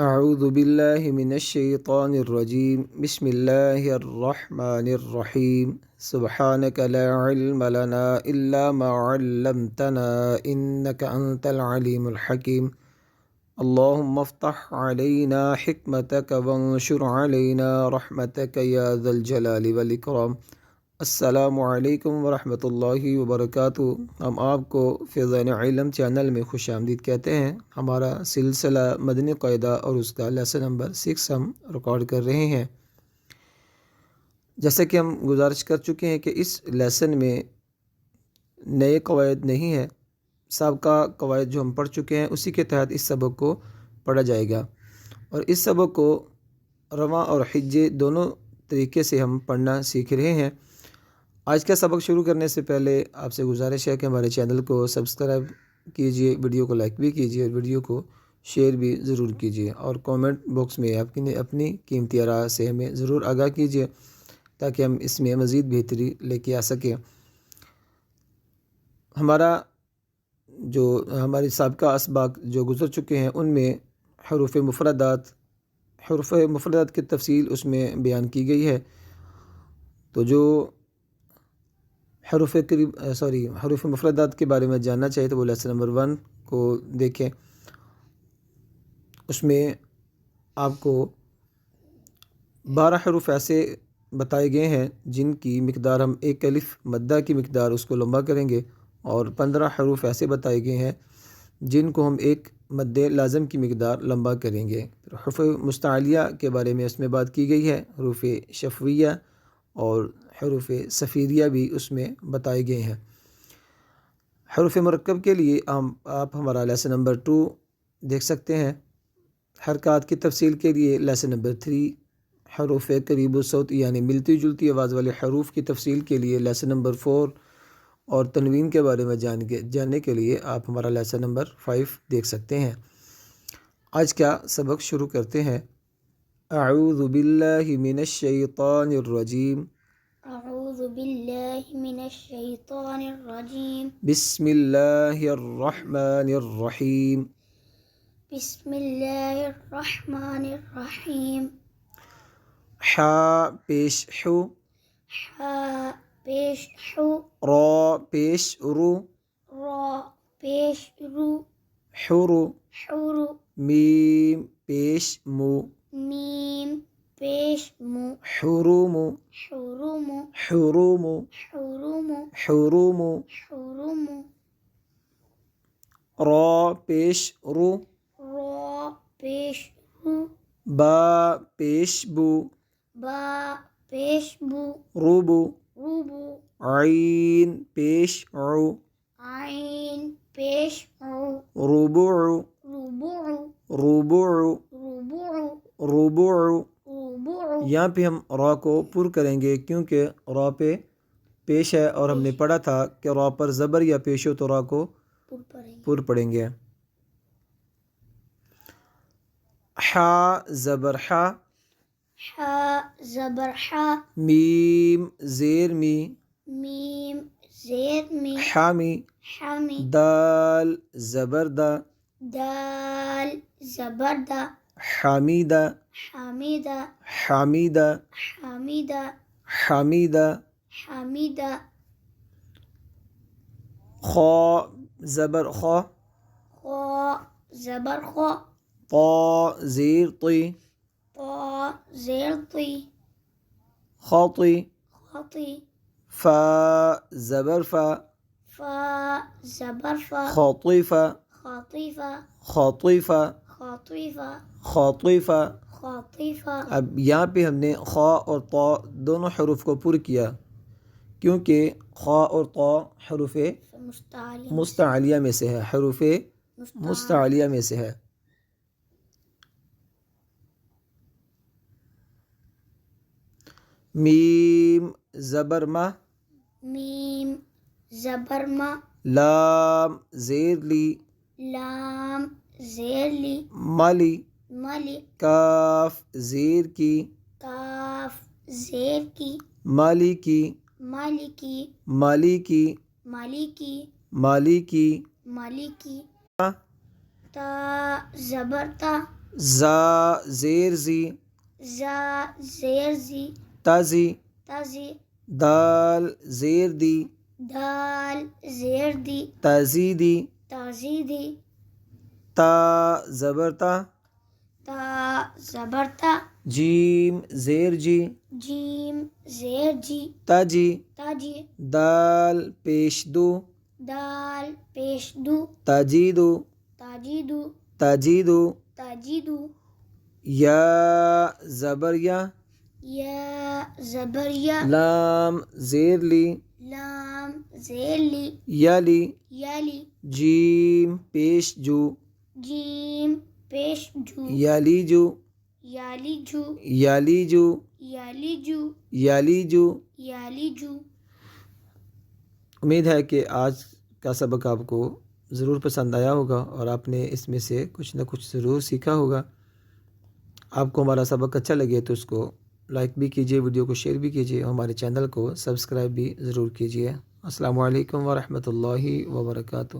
اعوذ باللہ من الشیطان الرجیم بسم اللہ الرحمن الرحیم سبحانک لا علم لنا الا ما علمتنا انک انت العلیم الحکیم اللہم افتح علینا حکمتک وانشر علینا رحمتک یا ذا الجلال والاکرام۔ السلام علیکم ورحمۃ اللہ وبرکاتہ۔ ہم آپ کو فیضان علم چینل میں خوش آمدید کہتے ہیں۔ ہمارا سلسلہ مدنی قاعدہ اور اس کا لیسن نمبر 6 ہم ریکارڈ کر رہے ہیں۔ جیسا کہ ہم گزارش کر چکے ہیں کہ اس لیسن میں نئے قواعد نہیں ہیں، سابقہ قواعد جو ہم پڑھ چکے ہیں اسی کے تحت اس سبق کو پڑھا جائے گا، اور اس سبق کو رواں اور حجے دونوں طریقے سے ہم پڑھنا سیکھ رہے ہیں۔ آج کا سبق شروع کرنے سے پہلے آپ سے گزارش ہے کہ ہمارے چینل کو سبسکرائب کیجئے، ویڈیو کو لائک بھی کیجئے اور ویڈیو کو شیئر بھی ضرور کیجئے، اور کومنٹ باکس میں آپ اپنی قیمتی آراء سے ہمیں ضرور آگاہ کیجئے تاکہ ہم اس میں مزید بہتری لے کے آ سکیں۔ ہماری سابقہ اسباق جو گزر چکے ہیں ان میں حروف مفردات کی تفصیل اس میں بیان کی گئی ہے، تو جو حروف مفردات کے بارے میں جاننا چاہیے تو وہ لیسن نمبر 1 کو دیکھیں۔ اس میں آپ کو 12 حروف ایسے بتائے گئے ہیں جن کی مقدار ہم ایک الف مدہ کی مقدار اس کو لمبا کریں گے، اور 15 حروف ایسے بتائے گئے ہیں جن کو ہم ایک مد لازم کی مقدار لمبا کریں گے۔ حروف مستعلیہ کے بارے میں اس میں بات کی گئی ہے، حروف شفویہ اور حروف صفیریہ بھی اس میں بتائے گئے ہیں۔ حروف مرکب کے لیے آپ ہمارا لیسن نمبر 2 دیکھ سکتے ہیں۔ حرکات کی تفصیل کے لیے لیسن نمبر 3، حروف قریب الصوت یعنی ملتی جلتی آواز والے حروف کی تفصیل کے لیے لیسن نمبر 4، اور تنوین کے بارے میں جاننے کے لیے آپ ہمارا لیسن نمبر 5 دیکھ سکتے ہیں۔ آج کا سبق شروع کرتے ہیں۔ اعوذ باللہ من الشیطان الرجیم، اعوذ باللہ من الشیطان الرجیم، بسم اللہ الرحمن الرحیم، بسم اللہ الرحمن الرحیم، حا پیش حو، حا پیش حو، را پیش رو، را پیش رو، حرو، حرو، میم پیش مو، میم پیش مو، حروم، حروم، حروم، حروم، حروم، حروم، را پیش رو، را پیش رو، با پیش بو، با پیش بو، روبو، روبو، عین پیش عو، عین پیش عو، ربع، ربع، ربع، ربع، ربع۔ ربع، یہاں پہ ہم را کو پر کریں گے کیونکہ را پہ پیش ہے، اور ہم نے پڑھا تھا کہ را پر زبر یا پیش ہو تو را کو پر پڑھیں گے۔ حا زبر حا، حا زبر حا، میم زیر می، میم زیر می، حامی، حمی، دال زبر دا، دال زبر دا، حمیدہ، حمیدہ، حمیدہ، حمیدہ، حمیدہ۔ حمیدہ، خا زبر خا، خا زبر خا، طا زیر طی، طا زیر طی، خاطی، خطی، فا زبر فا، فا زبر فا، خاطفہ، خاطفہ، خاطفہ، خاطفہ، خاطفہ۔ خاطفہ۔ اب یہاں پہ ہم نے خا اور طا دونوں حروف کو پر کیا کیونکہ خا اور طا حروف مستعلیہ میں سے ہے، حروف مستعلیہ میں سے ہے۔ میم زبر ما، میم زبر ما، لام زیر لی، لام زیر لی، مالی، ملی، کاف زیر کی، کاف زیر کی، مالی کی، مالی کی، مالی کی، مالی کی، مالی کی، مالی کی، تا زبر تا، زا زیر زی زا زیر زی تازی تازی دال زیر دی دال زیر دی تازیدی تازیدی تا زبرتا تا زبر تا جیم زیر جی جیم زیر جی تاجی تاجی دال پیش دو دال پیش دو تاجیدو تاجیدو تاجیدو تاجیدو یا زبر یا یا زبر یا لام زیر لی لام زیر لی یالی یالی جیم پیش جو جیم پیش جو یالی جو یالی جو یالی جو یالی جو یالی جو یالی جو امید ہے کہ آج کا سبق آپ کو ضرور پسند آیا ہوگا اور آپ نے اس میں سے کچھ نہ کچھ ضرور سیکھا ہوگا۔ آپ کو ہمارا سبق اچھا لگے تو اس کو لائک بھی کیجیے، ویڈیو کو شیئر بھی کیجیے، ہمارے چینل کو سبسکرائب بھی ضرور کیجیے۔ السلام علیکم ورحمۃ اللہ وبرکاتہ۔